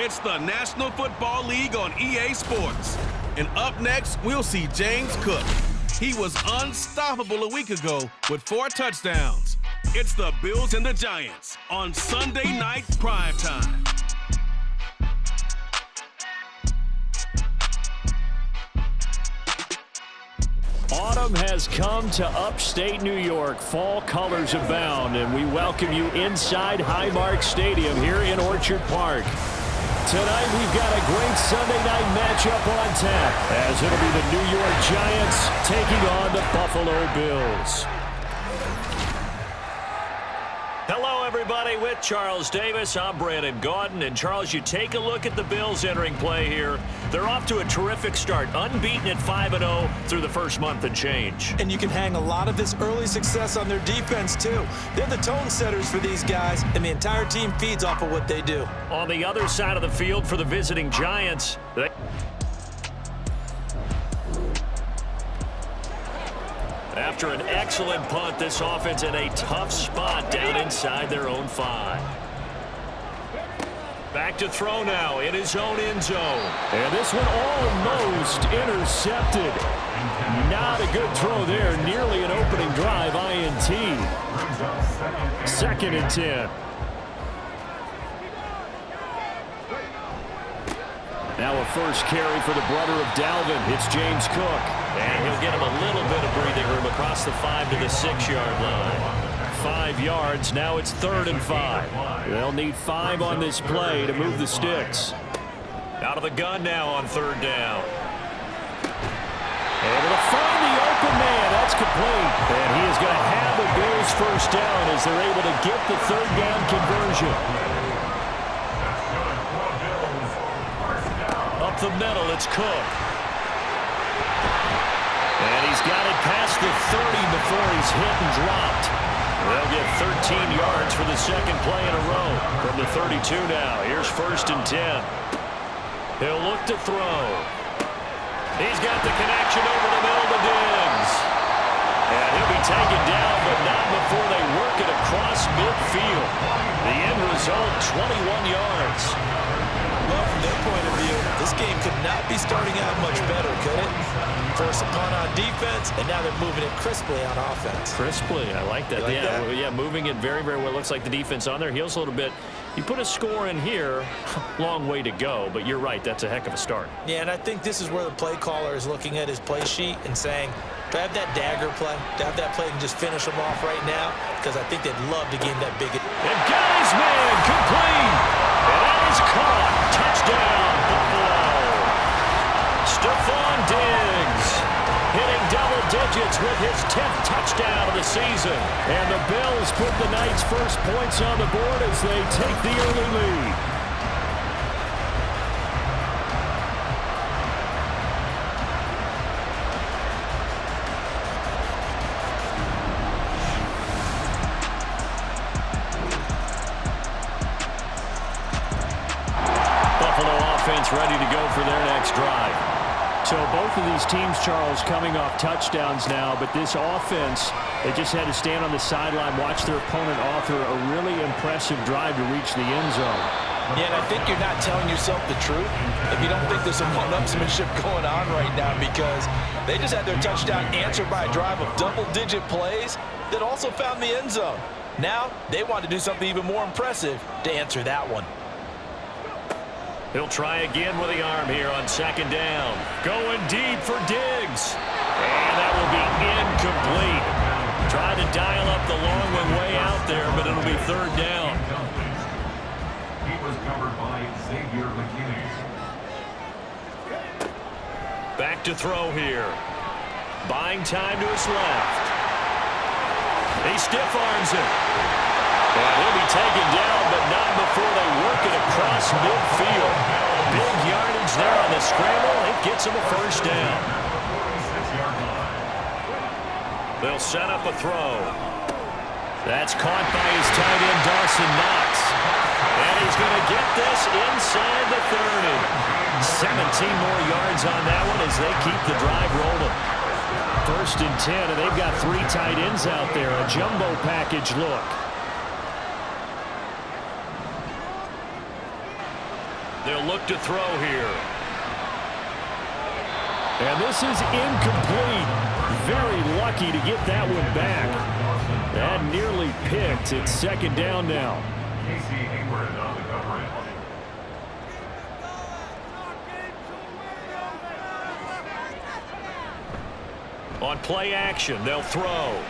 It's the National Football League on EA Sports. And up next, we'll see James Cook. He was unstoppable a week ago with 4 touchdowns. It's the Bills and the Giants on Sunday Night Primetime. Autumn has come to upstate New York. Fall colors abound, and we welcome you inside Highmark Stadium here in Orchard Park. Tonight we've got a great Sunday night matchup on tap, as it'll be the New York Giants taking on the Buffalo Bills. Hello, everybody. With Charles Davis, I'm Brandon Gaudin. And, Charles, you take a look at the Bills entering play here. They're off to a terrific start, unbeaten at 5-0 through the first month and change. And you can hang a lot of this early success on their defense, too. They're the tone setters for these guys, and the entire team feeds off of what they do. On the other side of the field for the visiting Giants, after an excellent punt, this offense in a tough spot down inside their own 5. Back to throw now in his own end zone. And this one almost intercepted. Not a good throw there. Nearly an opening drive, INT. 2nd and 10. Now a first carry for the brother of Dalvin. It's James Cook. And he'll get him a little bit of breathing room across the 5 to the 6-yard line. 5 yards. Now it's 3rd and 5. They'll need 5 on this play to move the sticks. Out of the gun now on 3rd down. Able to find the open man. That's complete. And he is going to have the Bills first down as they're able to get the 3rd down conversion. Up the middle, it's Cook. And he's got it past the 30 before he's hit and dropped. They'll get 13 yards for the 2nd play in a row. From the 32 now, here's 1st and 10. He'll look to throw. He's got the connection over the middle to Diggs. And he'll be taken down, but not before they work it across midfield. The end result, 21 yards. Well, from their point of view, this game could not be starting out much better, could it? Force a punt on defense, and now they're moving it crisply on offense. Crisply, I like that. Yeah, moving it very, very well. Looks like the defense on their heels a little bit. You put a score in here, long way to go, but you're right, that's a heck of a start. Yeah, and I think this is where the play caller is looking at his play sheet and saying, do I have that dagger play? Do I have that play and just finish them off right now? Because I think they'd love to gain that big. And got his man complete. And that is caught. Touchdown, Buffalo. Stephon Diggs hitting double digits with his 10th touchdown of the season. And the Bills put the night's first points on the board as they take the early lead. Ready to go for their next drive. So both of these teams, Charles, coming off touchdowns now, but this offense, they just had to stand on the sideline, watch their opponent author a really impressive drive to reach the end zone. Yeah, and I think you're not telling yourself the truth if you don't think there's some one-upsmanship going on right now, because they just had their touchdown answered by a drive of double-digit plays that also found the end zone. Now they want to do something even more impressive to answer that one. He'll try again with the arm here on 2nd down. Going deep for Diggs. And that will be incomplete. Trying to dial up the long one way out there, but it'll be 3rd down. He was covered by Xavier McKinney. Back to throw here. Buying time to his left. He stiff arms it. And he'll be taken down, but not before they work it across midfield. Big yardage there on the scramble. It gets him a first down. They'll set up a throw. That's caught by his tight end, Dawson Knox. And he's going to get this inside the 30. 17 more yards on that one as they keep the drive rolling. 1st and 10, and they've got 3 tight ends out there. A jumbo package look. They'll look to throw here. And this is incomplete. Very lucky to get that one back. That nearly picked. It's second down now. On play action, they'll throw.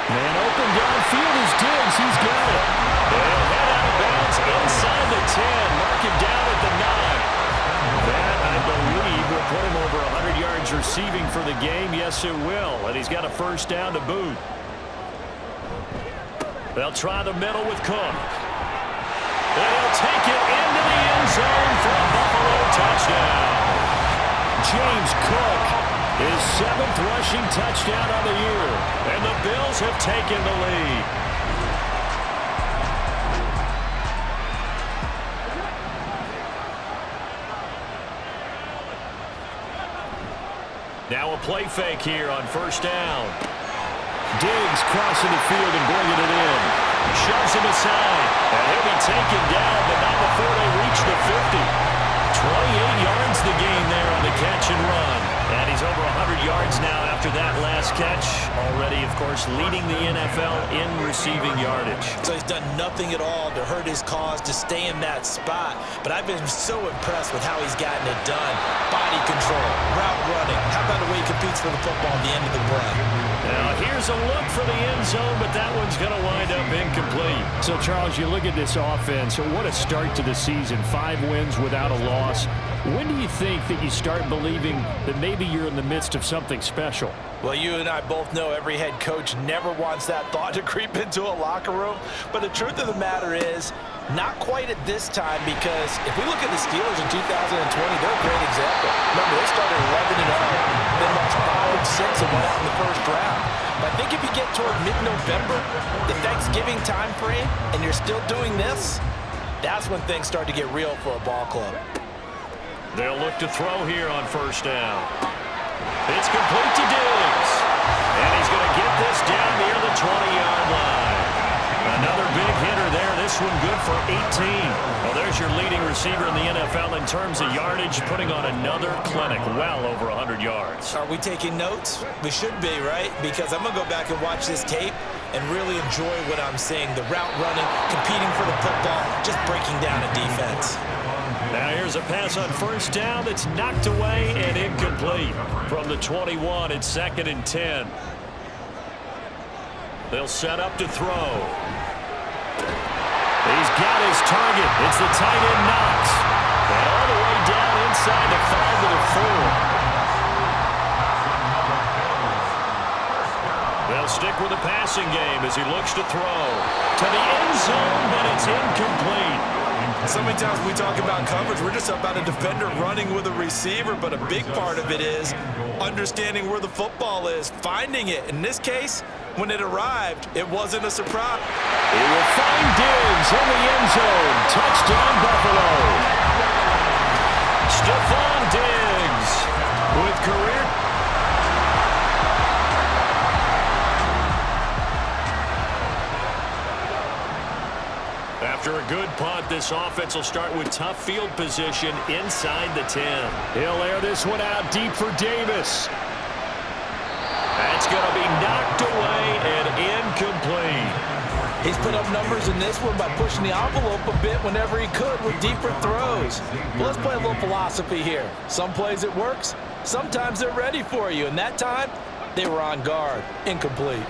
Man open downfield is Diggs. He's got it. They'll head out of bounds inside the 10. Mark him down at the 9. That, I believe, will put him over 100 yards receiving for the game. Yes, it will. And he's got a first down to boot. They'll try the middle with Cook. They'll take it into the end zone for a Buffalo touchdown. James Cook, his 7th rushing touchdown on the year. And the Bills have taken the lead. Now a play fake here on first down. Diggs crossing the field and bringing it in. Shoves him aside. And he'll be taken down, but not before they reach the 50. 28 yards the gain there on the catch and run. And he's over 100 yards now after that last catch. Already, of course, leading the NFL in receiving yardage. So he's done nothing at all to hurt his cause, to stay in that spot. But I've been so impressed with how he's gotten it done. Body control, route running. How about the way he competes for the football at the end of the run? Now, here's a look for the end zone, but that one's going to wind up incomplete. So, Charles, you look at this offense. So what a start to the season. 5 wins without a loss. When do you think that you start believing that maybe you're in the midst of something special? Well, you and I both know every head coach never wants that thought to creep into a locker room. But the truth of the matter is, not quite at this time, because if we look at the Steelers in 2020, they're a great example. Remember, they started 11-0, then lost 5-6 and went out in the first round. But I think if you get toward mid-November, the Thanksgiving time frame, and you're still doing this, that's when things start to get real for a ball club. They'll look to throw here on first down. It's complete to Diggs. And he's going to get this down near the 20-yard line. Another big hitter there. This one good for 18. Well, there's your leading receiver in the NFL in terms of yardage, putting on another clinic, well over 100 yards. Are we taking notes? We should be, right? Because I'm going to go back and watch this tape and really enjoy what I'm seeing. The route running, competing for the football, just breaking down a defense. Now here's a pass on first down that's knocked away and incomplete. From the 21, it's 2nd and 10. They'll set up to throw. He's got his target. It's the tight end Knox. And all the way down inside the 5 to the 4. They'll stick with the passing game as he looks to throw. To the end zone, but it's incomplete. So many times we talk about coverage, we're just about a defender running with a receiver, but a big part of it is understanding where the football is, finding it. In this case, when it arrived, it wasn't a surprise. He will find Diggs in the end zone. Touchdown, Buffalo. Stephon Diggs with career. After a good punt, this offense will start with tough field position inside the 10. He'll air this one out deep for Davis. That's going to be knocked away and incomplete. He's put up numbers in this one by pushing the envelope a bit whenever he could with deeper throws. But let's play a little philosophy here. Some plays it works, sometimes they're ready for you, and that time they were on guard. Incomplete.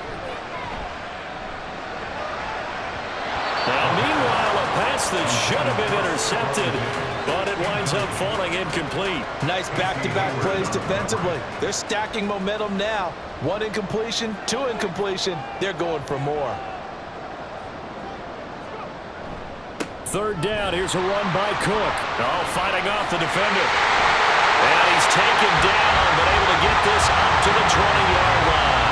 Now, meanwhile, a pass that should have been intercepted, but it winds up falling incomplete. Nice back-to-back plays defensively. They're stacking momentum now. 1 incompletion, 2 incompletion. They're going for more. 3rd down. Here's a run by Cook. Oh, fighting off the defender. And he's taken down, but able to get this up to the 20-yard line.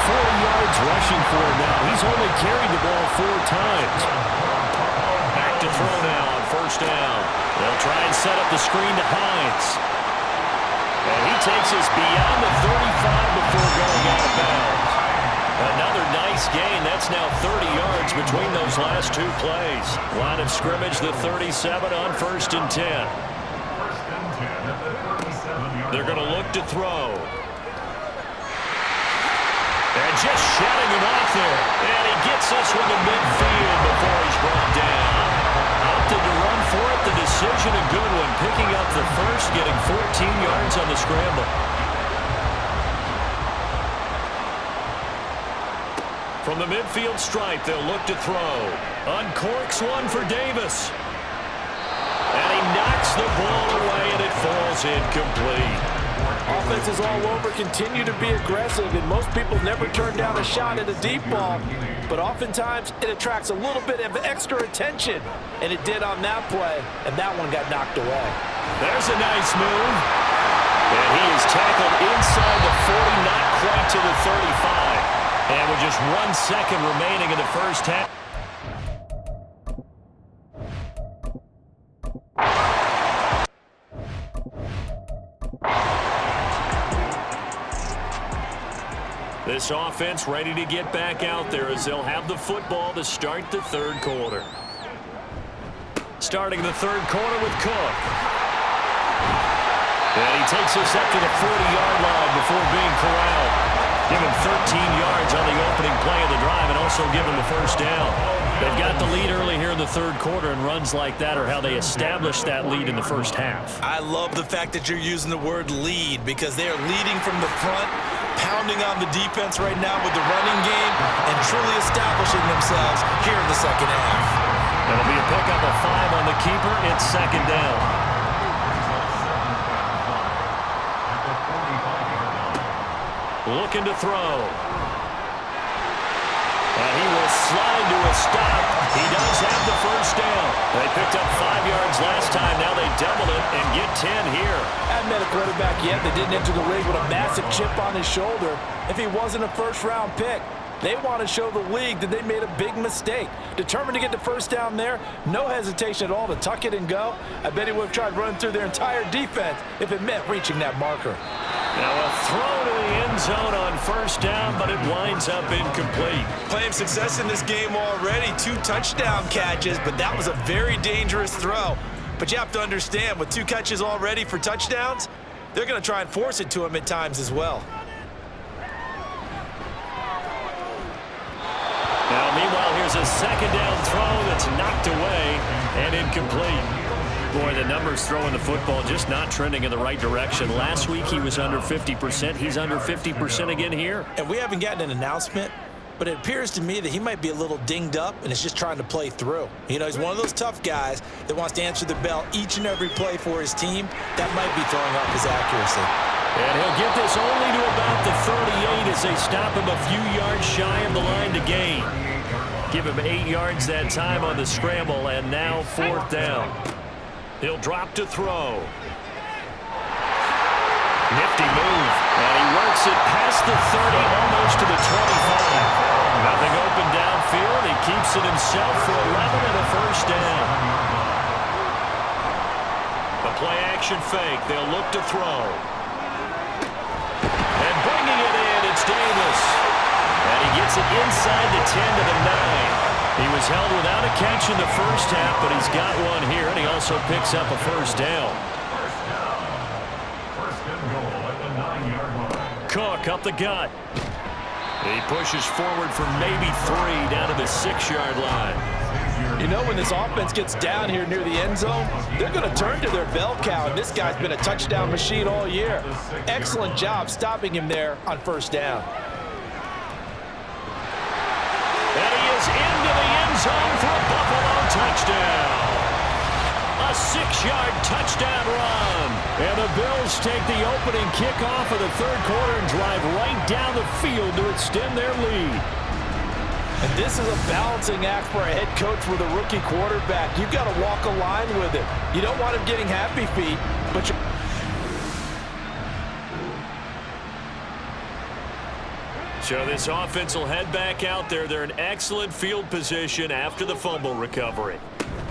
4 yards rushing for him now. He's only carried the ball 4 times. Back to throw now on first down. They'll try and set up the screen to Hines. And he takes us beyond the 35 before going out of bounds. Another nice gain. That's now 30 yards between those last two plays. Line of scrimmage, the 37 on 1st and 10. They're going to look to throw. And just shutting him off there. And he gets this one to midfield before he's brought down. Opted to run for it. The decision, a good one. Picking up the first, getting 14 yards on the scramble. From the midfield stripe, they'll look to throw. Uncorks one for Davis. And he knocks the ball away, and it falls incomplete. Offenses all over continue to be aggressive, and most people never turn down a shot at a deep ball. But oftentimes, it attracts a little bit of extra attention, and it did on that play, and that one got knocked away. There's a nice move. And he is tackled inside the 40, not quite to the 35. And with just 1 second remaining in the first half. This offense ready to get back out there as they'll have the football to start the third quarter. Starting the third quarter with Cook. And he takes us up to the 40-yard line before being corralled. Give him 13 yards on the opening play of the drive and also give him the first down. They've got the lead early here in the third quarter, and runs like that are how they establish that lead in the first half. I love the fact that you're using the word lead because they are leading from the front, pounding on the defense right now with the running game, and truly establishing themselves here in the second half. That'll be a pickup of 5 on the keeper. It's second down. Looking to throw. And he will slide to a stop. He does have the first down. They picked up 5 yards last time. Now they doubled it and get 10 here. Haven't met a quarterback yet that didn't enter the league with a massive chip on his shoulder. If he wasn't a first-round pick, they want to show the league that they made a big mistake. Determined to get the first down there, no hesitation at all to tuck it and go. I bet he would have tried running through their entire defense if it meant reaching that marker. Now a throw to the end zone on first down, but it winds up incomplete. Playing success in this game already. 2 touchdown catches, but that was a very dangerous throw. But you have to understand, with 2 catches already for touchdowns, they're going to try and force it to him at times as well. Now, meanwhile, here's a second down throw that's knocked away and incomplete. Boy, the numbers throwing the football just not trending in the right direction. Last week he was under 50%. He's under 50% again here. And we haven't gotten an announcement, but it appears to me that he might be a little dinged up and is just trying to play through. You know, he's one of those tough guys that wants to answer the bell each and every play for his team. That might be throwing off his accuracy. And he'll get this only to about the 38 as they stop him a few yards shy of the line to gain. Give him 8 yards that time on the scramble, and now 4th down. He'll drop to throw. Nifty move. And he works it past the 30, almost to the 25. Nothing open downfield. He keeps it himself for 11 and a first down. The play action fake. They'll look to throw. And bringing it in, it's Davis. And he gets it inside the 10 to the 9. He was held without a catch in the first half, but he's got one here, and he also picks up a first down. First and goal at the 9-yard line. Cook up the gut. He pushes forward for maybe 3 down to the 6-yard line. You know, when this offense gets down here near the end zone, they're going to turn to their bell cow, and this guy's been a touchdown machine all year. Excellent job stopping him there on first down. And he is into the end zone for a Buffalo touchdown. A 6-yard touchdown run. And the Bills take the opening kickoff of the third quarter and drive right down the field to extend their lead. And this is a balancing act for a head coach with a rookie quarterback. You've got to walk a line with him. You don't want him getting happy feet, but you... So this offense will head back out there. They're in excellent field position after the fumble recovery.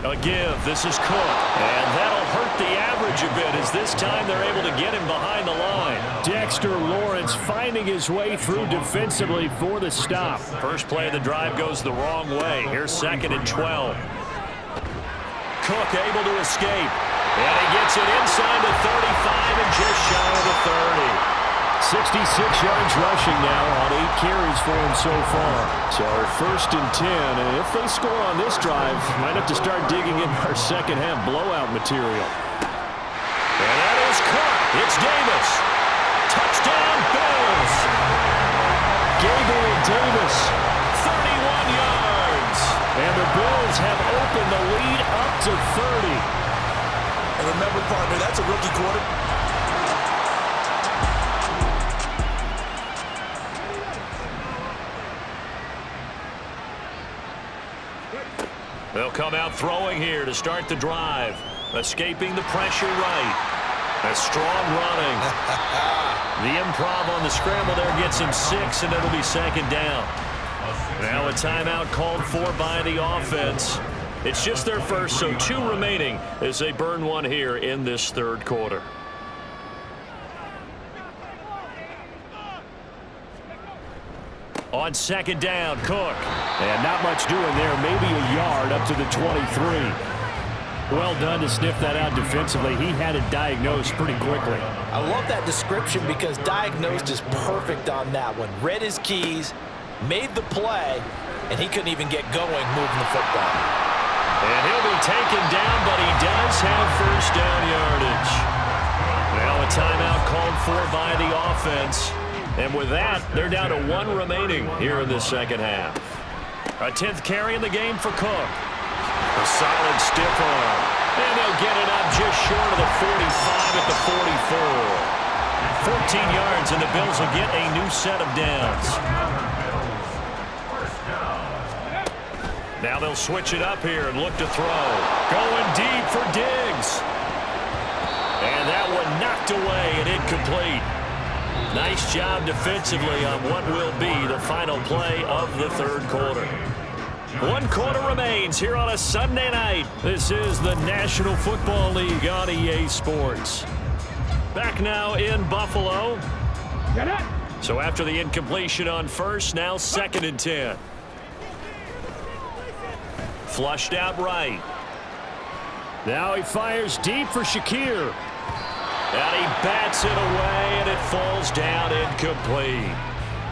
A give. This is Cook. And that'll hurt the average a bit as this time they're able to get him behind the line. Dexter Lawrence finding his way through defensively for the stop. First play of the drive goes the wrong way. Here's 2nd and 12. Cook able to escape. And he gets it inside the 35 and just shy of the 30. 66 yards rushing now on 8 carries for him so far. So 1st and 10, and if they score on this drive, might have to start digging in our second half blowout material. And that is caught. It's Davis. Touchdown Bills. Gabriel Davis, 31 yards. And the Bills have opened the lead up to 30. And remember, partner, that's a rookie quarter. They'll come out throwing here to start the drive. Escaping the pressure right. A strong running. The improv on the scramble there gets him 6, and it'll be 2nd down. Now a timeout called for by the offense. It's just their first, so 2 remaining as they burn one here in this 3rd quarter. On 2nd down, Cook. And not much doing there, maybe a yard up to the 23. Well done to sniff that out defensively. He had it diagnosed pretty quickly. I love that description because diagnosed is perfect on that one. Read his keys, made the play, and he couldn't even get going moving the football. And he'll be taken down, but he does have 1st down yardage. Now a timeout called for by the offense. And with that, they're down to 1 remaining here in the 2nd half. A 10th carry in the game for Cook. A solid stiff arm. And they'll get it up just short of the 45 at the 44. 14 yards, and the Bills will get a new set of downs. Now they'll switch it up here and look to throw. Going deep for Diggs. And that one knocked away and incomplete. Nice job defensively on what will be the final play of the 3rd quarter. 1 quarter remains here on a Sunday night. This is the National Football League on EA Sports. Back now in Buffalo. So after the incompletion on 1st, now 2nd and 10. Flushed out right. Now he fires deep for Shakir. And he bats it away, and it falls down incomplete.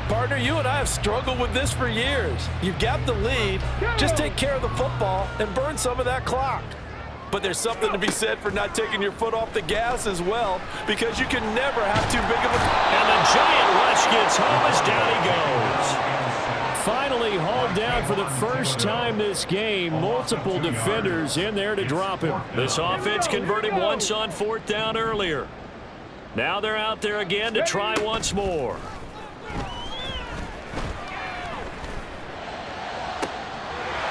Partner, you and I have struggled with this for years. You've got the lead. Just take care of the football and burn some of that clock. But there's something to be said for not taking your foot off the gas as well, because you can never have too big of a... And the giant rush gets home as down he goes. Finally hauled down for the first time this game. Multiple defenders in there to drop him. This offense converted once on 4th down earlier. Now they're out there again to try once more.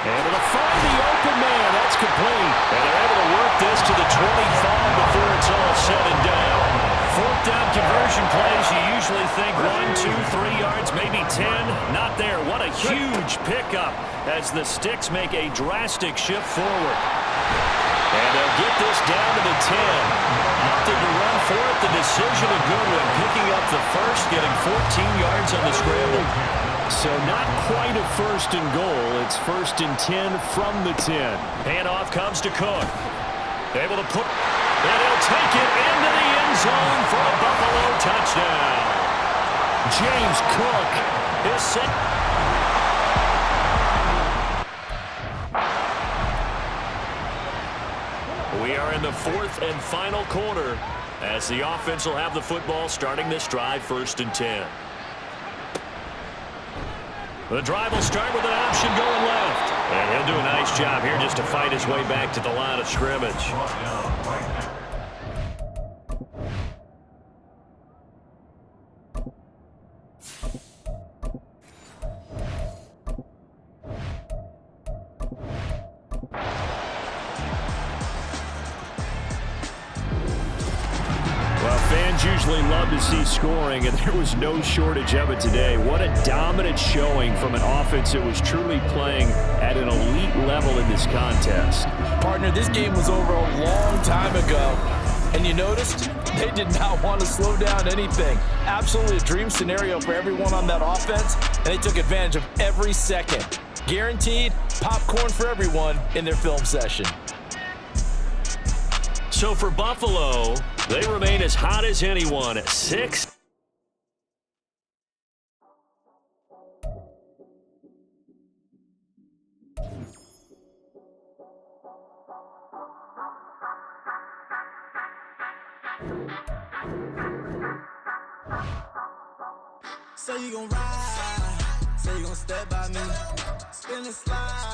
Able to find the open man. That's complete. And they're able to work this to the 25 before it's all said and done. 4th down conversion plays, you usually think 1, 2, 3 yards, maybe 10. Not there. What a huge pickup as the Sticks make a drastic shift forward. And they'll get this down to the 10. Opted to run for it. The decision a good one. Picking up the first, getting 14 yards on the scramble. So not quite a 1st and goal. It's 1st and 10 from the 10. Handoff comes to Cook. Able to put, and he'll take it into the end zone for a Buffalo touchdown. James Cook is set. We are in the 4th and final quarter as the offense will have the football starting this drive 1st and 10. The drive will start with an option going left. And he'll do a nice job here just to fight his way back to the line of scrimmage. Fans usually love to see scoring, and there was no shortage of it today. What a dominant showing from an offense that was truly playing at an elite level in this contest. Partner, this game was over a long time ago, and you noticed they did not want to slow down anything. Absolutely a dream scenario for everyone on that offense, and they took advantage of every second. Guaranteed popcorn for everyone in their film session. So for Buffalo, they remain as hot as anyone at 6. So you gon' ride, so you gon' step by me, spin and slide.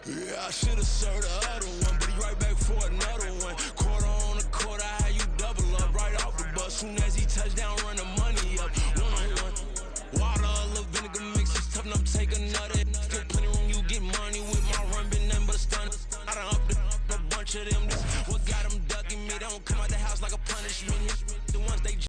Yeah, I should've served the other one, but he right back for another one. Quarter on the quarter, how you double up right off the bus. Soon as he touch down, run the money up. One-on-one. Water, a little vinegar mix, it's tough enough to take another. Still plenty room, you get money with my run, been nothing but a stun. I done upped a bunch of them. What got them ducking me? They don't come out the house like a punishment. The ones they